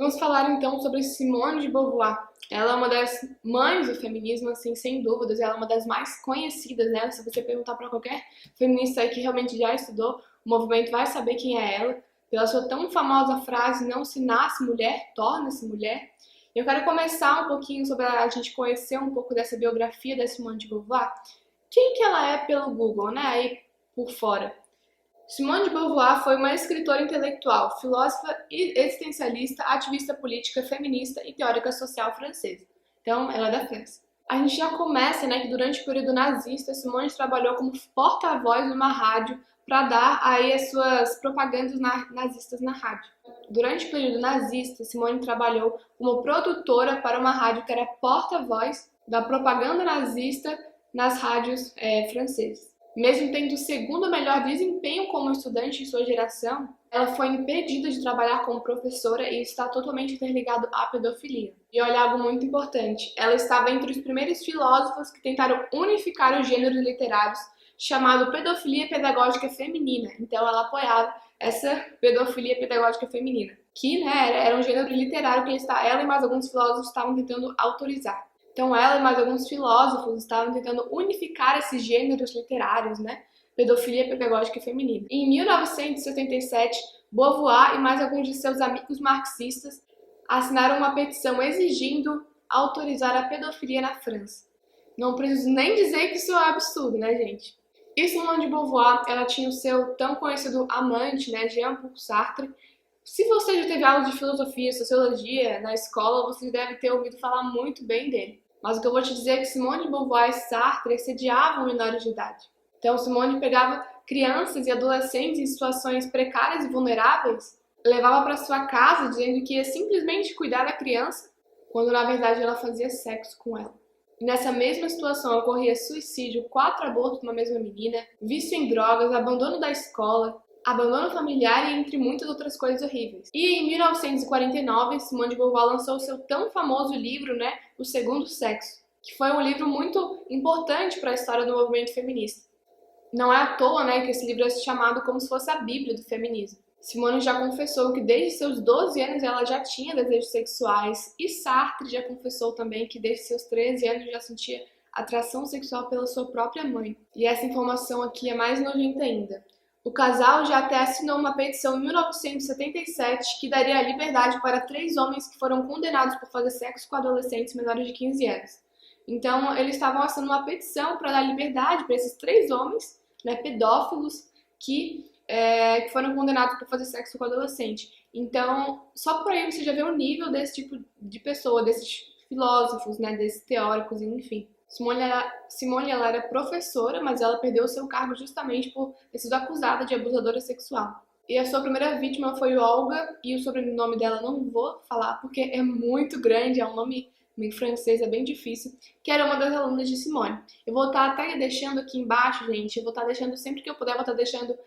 Vamos falar então sobre Simone de Beauvoir. Ela é uma das mães do feminismo, assim, sem dúvidas. Ela é uma das mais conhecidas, né? Se você perguntar para qualquer feminista aí que realmente já estudou o movimento, vai saber quem é ela. Pela sua tão famosa frase, não se nasce mulher, torna-se mulher. Eu quero começar um pouquinho sobre a gente conhecer um pouco dessa biografia da Simone de Beauvoir. Quem que ela é pelo Google, né? Aí por fora. Simone de Beauvoir foi uma escritora intelectual, filósofa existencialista, ativista política, feminista e teórica social francesa. Então, ela é da França. A gente já começa, né, que durante o período nazista, Simone trabalhou como porta-voz numa rádio para dar aí as suas propagandas nazistas na rádio. Durante o período nazista, Simone trabalhou como produtora para uma rádio que era porta-voz da propaganda nazista nas rádios francesas. Mesmo tendo o segundo melhor desempenho como estudante em sua geração, ela foi impedida de trabalhar como professora e está totalmente interligado à pedofilia. E olha algo muito importante, ela estava entre os primeiros filósofos que tentaram unificar os gêneros literários, chamado pedofilia pedagógica feminina. Então ela apoiava essa pedofilia pedagógica feminina, que era um gênero literário que ela e mais alguns filósofos estavam tentando autorizar. Então ela e mais alguns filósofos estavam tentando unificar esses gêneros literários, né? Pedofilia pedagógica feminina. Em 1977, Beauvoir e mais alguns de seus amigos marxistas assinaram uma petição exigindo autorizar a pedofilia na França. Não preciso nem dizer que isso é um absurdo, né, gente? E Simone de Beauvoir, ela tinha o seu tão conhecido amante, né, Jean-Paul Sartre. Se você já teve aula de filosofia, sociologia na escola, você deve ter ouvido falar muito bem dele. Mas o que eu vou te dizer é que Simone de Beauvoir e Sartre assediavam menores de idade. Então Simone pegava crianças e adolescentes em situações precárias e vulneráveis, levava para sua casa dizendo que ia simplesmente cuidar da criança, quando na verdade ela fazia sexo com ela. E nessa mesma situação ocorria suicídio, 4 abortos de uma mesma menina, vício em drogas, abandono da escola, abandono familiar e entre muitas outras coisas horríveis. E em 1949, Simone de Beauvoir lançou o seu tão famoso livro, né, O Segundo Sexo, que foi um livro muito importante para a história do movimento feminista. Não é à toa, né, que esse livro é chamado como se fosse a Bíblia do feminismo. Simone já confessou que desde seus 12 anos ela já tinha desejos sexuais, e Sartre já confessou também que desde seus 13 anos já sentia atração sexual pela sua própria mãe. E essa informação aqui é mais nojenta ainda. O casal já até assinou uma petição em 1977 que daria a liberdade para 3 homens que foram condenados por fazer sexo com adolescentes menores de 15 anos. Então, eles estavam assinando uma petição para dar liberdade para esses 3 homens, né, pedófilos, que foram condenados por fazer sexo com adolescente. Então, só por aí você já vê o nível desse tipo de pessoa, desses filósofos, né, desses teóricos, enfim. Simone ela era professora, mas ela perdeu o seu cargo justamente por ter sido acusada de abusadora sexual. E a sua primeira vítima foi Olga, e o sobrenome dela não vou falar porque é muito grande, é um nome em francês, é bem difícil, que era uma das alunas de Simone. Eu vou estar até deixando aqui embaixo, gente, eu vou estar deixando, sempre que eu puder, vou estar deixando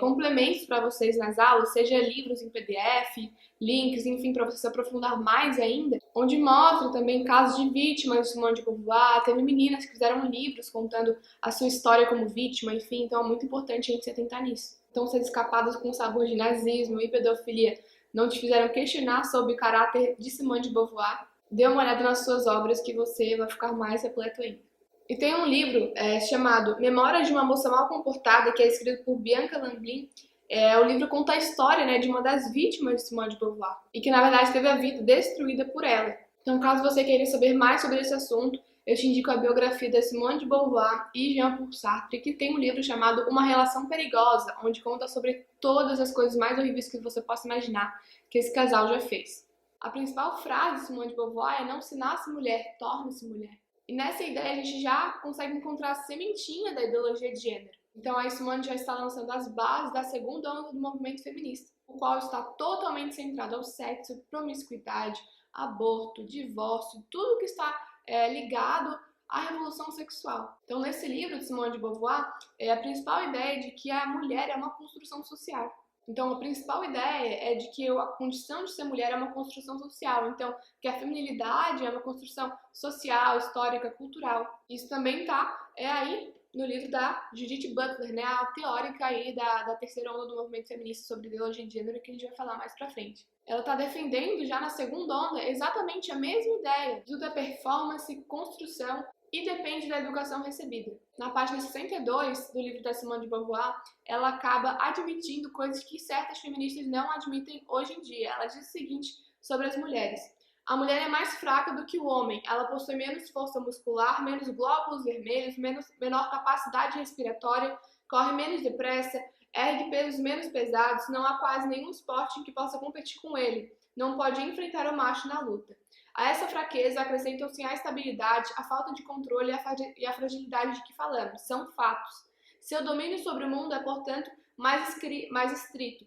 complementos para vocês nas aulas, seja livros em PDF, links, enfim, para você se aprofundar mais ainda, onde mostra também casos de vítimas de Simone de Beauvoir, teve meninas que fizeram livros contando a sua história como vítima, enfim, então é muito importante a gente se atentar nisso. Então, ser escapadas com sabor de nazismo e pedofilia não te fizeram questionar sobre o caráter de Simone de Beauvoir, dê uma olhada nas suas obras que você vai ficar mais repleto ainda. E tem um livro chamado Memórias de uma Moça Mal Comportada, que é escrito por Bianca Lamblin. O livro conta a história, né, de uma das vítimas de Simone de Beauvoir e que, na verdade, teve a vida destruída por ela. Então, caso você queira saber mais sobre esse assunto, eu te indico a biografia da Simone de Beauvoir e Jean-Paul Sartre, que tem um livro chamado Uma Relação Perigosa, onde conta sobre todas as coisas mais horríveis que você possa imaginar que esse casal já fez. A principal frase de Simone de Beauvoir é: não se nasce mulher, torna-se mulher. E nessa ideia a gente já consegue encontrar a sementinha da ideologia de gênero. Então a Simone já está lançando as bases da segunda onda do movimento feminista, o qual está totalmente centrado ao sexo, promiscuidade, aborto, divórcio, tudo que está ligado à revolução sexual. Então nesse livro de Simone de Beauvoir, a principal ideia é de que a mulher é uma construção social. Então, a principal ideia é de que a condição de ser mulher é uma construção social. Então, que a feminilidade é uma construção social, histórica, cultural. Isso também está aí no livro da Judith Butler, né, a teórica aí da terceira onda do movimento feminista sobre ideologia de gênero, que a gente vai falar mais pra frente. Ela está defendendo já na segunda onda exatamente a mesma ideia. Tudo é performance, construção e depende da educação recebida. Na página 62 do livro da Simone de Beauvoir, ela acaba admitindo coisas que certas feministas não admitem hoje em dia. Ela diz o seguinte sobre as mulheres: a mulher é mais fraca do que o homem, ela possui menos força muscular, menos glóbulos vermelhos, menor capacidade respiratória, corre menos depressa, ergue pesos menos pesados, não há quase nenhum esporte em que possa competir com ele, não pode enfrentar o macho na luta. A essa fraqueza acrescentam-se a instabilidade, a falta de controle e a fragilidade de que falamos. São fatos. Seu domínio sobre o mundo é, portanto, mais estrito.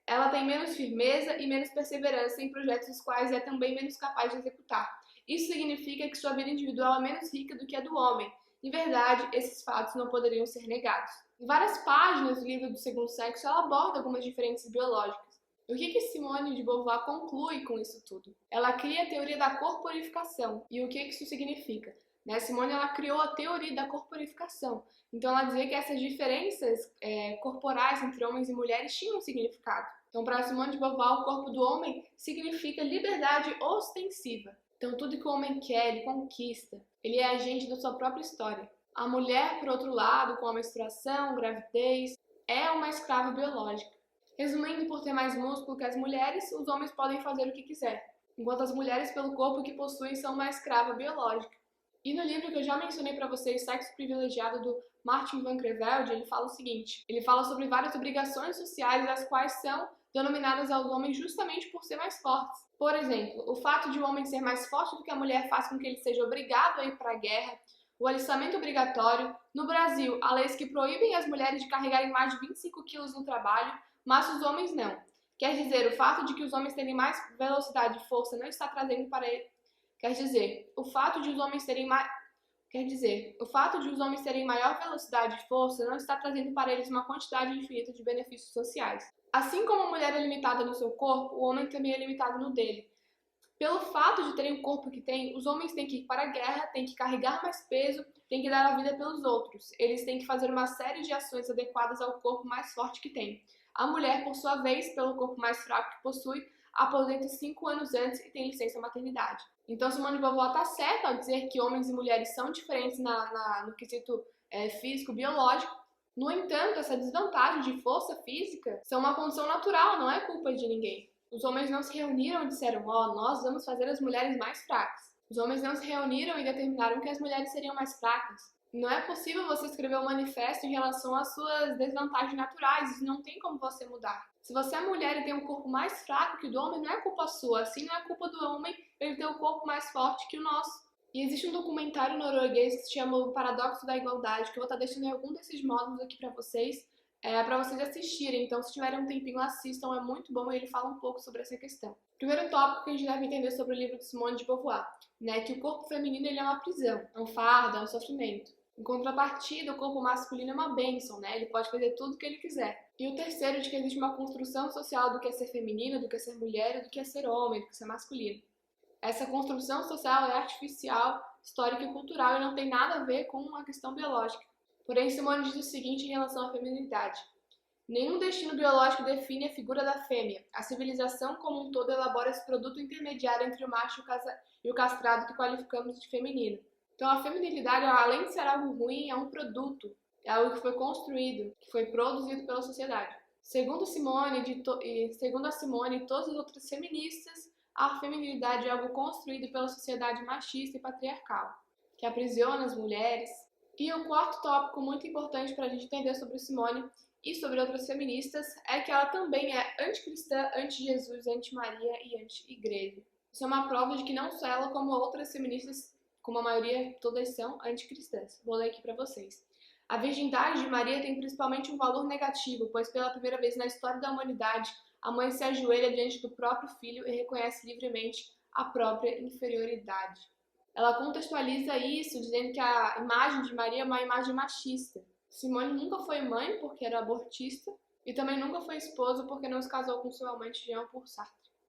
Ela tem menos firmeza e menos perseverança em projetos os quais é também menos capaz de executar. Isso significa que sua vida individual é menos rica do que a do homem. Em verdade, esses fatos não poderiam ser negados. Em várias páginas do livro do Segundo Sexo, ela aborda algumas diferenças biológicas. O que Simone de Beauvoir conclui com isso tudo? Ela cria a teoria da corporificação. E o que isso significa? Simone ela criou a teoria da corporificação. Então ela dizia que essas diferenças corporais entre homens e mulheres tinham um significado. Então para Simone de Beauvoir, o corpo do homem significa liberdade ostensiva. Então tudo que o homem quer, ele conquista. Ele é agente da sua própria história. A mulher, por outro lado, com a menstruação, gravidez, é uma escrava biológica. Resumindo, por ter mais músculo que as mulheres, os homens podem fazer o que quiser, enquanto as mulheres, pelo corpo que possuem, são uma escrava biológica. E no livro que eu já mencionei para vocês, Sexo Privilegiado, do Martin Van Creveld, ele fala o seguinte: ele fala sobre várias obrigações sociais, as quais são denominadas aos homens justamente por ser mais fortes. Por exemplo, o fato de o homem ser mais forte do que a mulher faz com que ele seja obrigado a ir para a guerra, o alistamento obrigatório. No Brasil, há leis que proíbem as mulheres de carregarem mais de 25 quilos no trabalho, mas os homens não. Quer dizer, o fato de que os homens terem mais velocidade e força não está trazendo para ele. O fato de os homens terem maior velocidade e força não está trazendo para eles uma quantidade infinita de benefícios sociais. Assim como a mulher é limitada no seu corpo, o homem também é limitado no dele. Pelo fato de terem o corpo que têm, os homens têm que ir para a guerra, têm que carregar mais peso, têm que dar a vida pelos outros. Eles têm que fazer uma série de ações adequadas ao corpo mais forte que tem. A mulher, por sua vez, pelo corpo mais fraco que possui, aposenta 5 anos antes e tem licença maternidade. Então, Simone de Beauvoir está certa ao dizer que homens e mulheres são diferentes no quesito físico, biológico. No entanto, essa desvantagem de força física são uma condição natural, não é culpa de ninguém. Os homens não se reuniram e disseram: nós vamos fazer as mulheres mais fracas. Os homens não se reuniram e determinaram que as mulheres seriam mais fracas. Não é possível você escrever um manifesto em relação às suas desvantagens naturais, isso não tem como você mudar. Se você é mulher e tem um corpo mais fraco que o do homem, não é culpa sua, assim não é culpa do homem ele ter um corpo mais forte que o nosso. E existe um documentário norueguês que se chama O Paradoxo da Igualdade, que eu vou estar deixando em algum desses módulos aqui para vocês assistirem. Então, se tiverem um tempinho, assistam, é muito bom e ele fala um pouco sobre essa questão. Primeiro tópico que a gente deve entender sobre o livro de Simone de Beauvoir, que o corpo feminino ele é uma prisão, é um fardo, é um sofrimento. Em contrapartida, o corpo masculino é uma bênção, ele pode fazer tudo o que ele quiser. E o terceiro, de que existe uma construção social do que é ser feminino, do que é ser mulher, do que é ser homem, do que é ser masculino. Essa construção social é artificial, histórica e cultural e não tem nada a ver com a questão biológica. Porém, Simone diz o seguinte em relação à feminilidade: nenhum destino biológico define a figura da fêmea. A civilização como um todo elabora esse produto intermediário entre o macho e o castrado que qualificamos de feminino. Então, a feminilidade, além de ser algo ruim, é um produto, é algo que foi construído, que foi produzido pela sociedade. Segundo a Simone e todas as outras feministas, a feminilidade é algo construído pela sociedade machista e patriarcal, que aprisiona as mulheres. E o quarto tópico muito importante para a gente entender sobre Simone e sobre outras feministas é que ela também é anticristã, anti-Jesus, anti-Maria e anti-igreja. Isso é uma prova de que não só ela, como outras feministas, como a maioria, todas são anticristãs. Vou ler aqui para vocês. A virgindade de Maria tem principalmente um valor negativo, pois pela primeira vez na história da humanidade, a mãe se ajoelha diante do próprio filho e reconhece livremente a própria inferioridade. Ela contextualiza isso dizendo que a imagem de Maria é uma imagem machista. Simone nunca foi mãe porque era abortista e também nunca foi esposa porque não se casou com seu amante Jean Paul Sartre.